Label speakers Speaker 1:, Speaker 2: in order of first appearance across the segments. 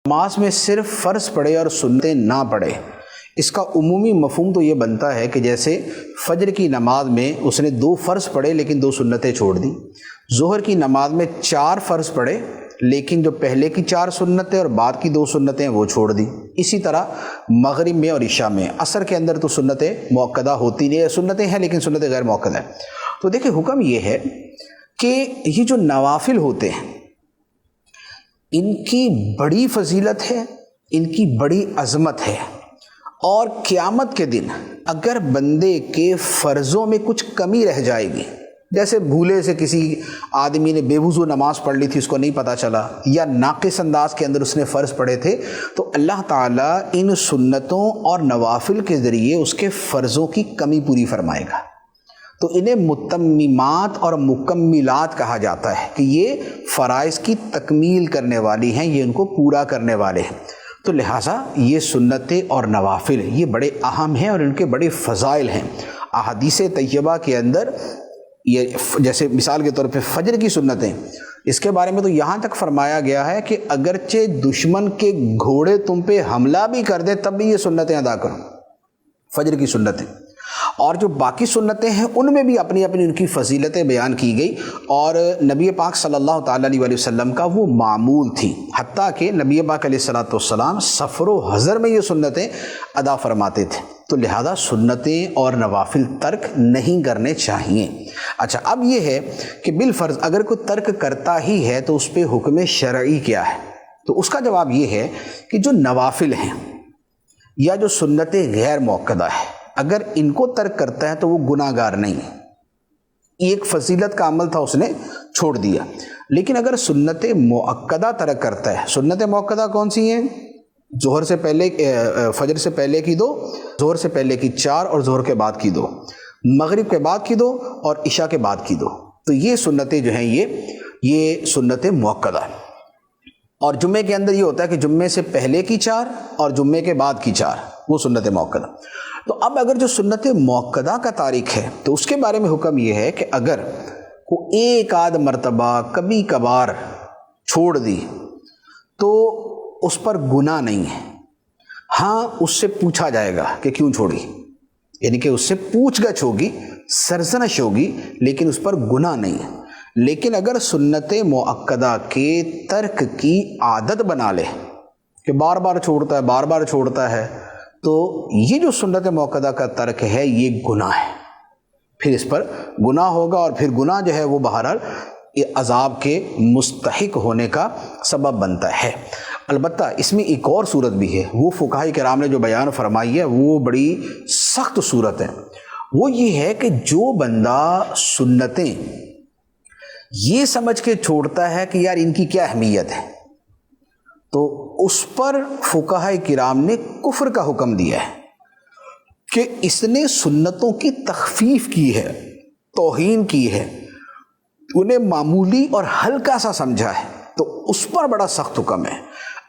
Speaker 1: نماز میں صرف فرض پڑھے اور سنتیں نہ پڑھے، اس کا عمومی مفہوم تو یہ بنتا ہے کہ جیسے فجر کی نماز میں اس نے 2 فرض پڑھے لیکن 2 سنتیں چھوڑ دی، ظہر کی نماز میں 4 فرض پڑھے لیکن جو پہلے کی 4 سنتیں اور بعد کی 2 سنتیں وہ چھوڑ دی۔ اسی طرح مغرب میں اور عشاء میں، عصر کے اندر تو سنتیں مؤکدہ ہوتی نہیں، سنتیں ہیں لیکن سنتیں غیر مؤکدہ ہیں۔ تو دیکھیں حکم یہ ہے کہ یہ جو نوافل ہوتے ہیں ان کی بڑی فضیلت ہے، ان کی بڑی عظمت ہے، اور قیامت کے دن اگر بندے کے فرضوں میں کچھ کمی رہ جائے گی، جیسے بھولے سے کسی آدمی نے بے وضو نماز پڑھ لی تھی، اس کو نہیں پتہ چلا، یا ناقص انداز کے اندر اس نے فرض پڑھے تھے، تو اللہ تعالیٰ ان سنتوں اور نوافل کے ذریعے اس کے فرضوں کی کمی پوری فرمائے گا۔ تو انہیں متممات اور مکملات کہا جاتا ہے کہ یہ فرائض کی تکمیل کرنے والی ہیں، یہ ان کو پورا کرنے والے ہیں۔ تو لہٰذا یہ سنتیں اور نوافل یہ بڑے اہم ہیں اور ان کے بڑے فضائل ہیں۔ احادیث طیبہ کے اندر یہ جیسے مثال کے طور پہ فجر کی سنتیں، اس کے بارے میں تو یہاں تک فرمایا گیا ہے کہ اگرچہ دشمن کے گھوڑے تم پہ حملہ بھی کر دے تب بھی یہ سنتیں ادا کرو، فجر کی سنتیں۔ اور جو باقی سنتیں ہیں ان میں بھی اپنی اپنی ان کی فضیلتیں بیان کی گئی، اور نبی پاک صلی اللہ تعالیٰ علیہ وسلم کا وہ معمول تھی، حتیٰ کہ نبی پاک علیہ الصلوۃ والسلام سفر و حضر میں یہ سنتیں ادا فرماتے تھے۔ تو لہذا سنتیں اور نوافل ترک نہیں کرنے چاہیے۔ اچھا، اب یہ ہے کہ بالفرض اگر کوئی ترک کرتا ہی ہے تو اس پہ حکم شرعی کیا ہے؟ تو اس کا جواب یہ ہے کہ جو نوافل ہیں یا جو سنتیں غیر مؤکدہ ہیں، اگر ان کو ترک کرتا ہے تو وہ گناہ گار نہیں ہے، ایک فضیلت کا عمل تھا اس نے چھوڑ دیا۔ لیکن اگر سنت مؤکدہ ترک کرتا ہے، سنت مؤکدہ کون سی ہیں؟ ظہر سے پہلے، فجر سے پہلے کی 2، ظہر سے پہلے کی 4 اور ظہر کے بعد کی 2، مغرب کے بعد کی 2 اور عشاء کے بعد کی 2۔ تو یہ سنتیں جو ہیں یہ سنت مؤکدہ ہیں۔ اور جمعے کے اندر یہ ہوتا ہے کہ جمعے سے پہلے کی 4 اور جمعے کے بعد کی 4 وہ سنت مؤکدہ۔ تو اب اگر جو سنت مؤکدہ کا تارک ہے تو اس کے بارے میں حکم یہ ہے کہ اگر وہ ایک آدھ مرتبہ کبھی کبھار چھوڑ دی تو اس پر گناہ نہیں ہے۔ ہاں، اس سے پوچھا جائے گا کہ کیوں چھوڑی، یعنی کہ اس سے پوچھ گچھ ہوگی، سرزنش ہوگی، لیکن اس پر گناہ نہیں ہے۔ لیکن اگر سنت مؤکدہ کے ترک کی عادت بنا لے کہ بار بار چھوڑتا ہے، بار بار چھوڑتا ہے، تو یہ جو سنت مؤکدہ کا ترک ہے یہ گناہ ہے، پھر اس پر گناہ ہوگا، اور پھر گناہ جو ہے وہ بہرحال عذاب کے مستحق ہونے کا سبب بنتا ہے۔ البتہ اس میں ایک اور صورت بھی ہے، وہ فقہاء کرام نے جو بیان فرمائی ہے وہ بڑی سخت صورت ہے۔ وہ یہ ہے کہ جو بندہ سنتیں یہ سمجھ کے چھوڑتا ہے کہ یار ان کی کیا اہمیت ہے، تو اس پر فقہاء کرام نے کفر کا حکم دیا ہے کہ اس نے سنتوں کی تخفیف کی ہے، توہین کی ہے، انہیں معمولی اور ہلکا سا سمجھا ہے، تو اس پر بڑا سخت حکم ہے۔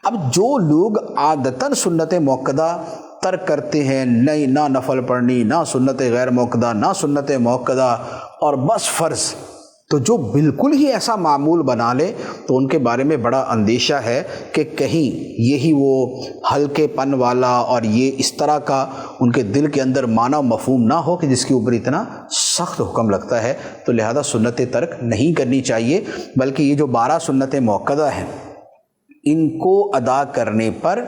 Speaker 1: اب جو لوگ عادتاً سنت مؤکدہ ترک کرتے ہیں، نہ نفل پڑھنی، نہ سنت غیر مؤکدہ، نہ سنت مؤکدہ، اور بس فرض، تو جو بالکل ہی ایسا معمول بنا لے تو ان کے بارے میں بڑا اندیشہ ہے کہ کہیں یہی وہ ہلکے پن والا اور یہ اس طرح کا ان کے دل کے اندر معنی و مفہوم نہ ہو کہ جس کے اوپر اتنا سخت حکم لگتا ہے۔ تو لہذا سنت ترک نہیں کرنی چاہیے، بلکہ یہ جو 12 سنتیں مؤکدہ ہیں ان کو ادا کرنے پر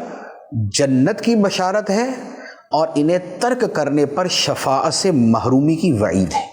Speaker 1: جنت کی بشارت ہے، اور انہیں ترک کرنے پر شفاعت سے محرومی کی وعید ہے۔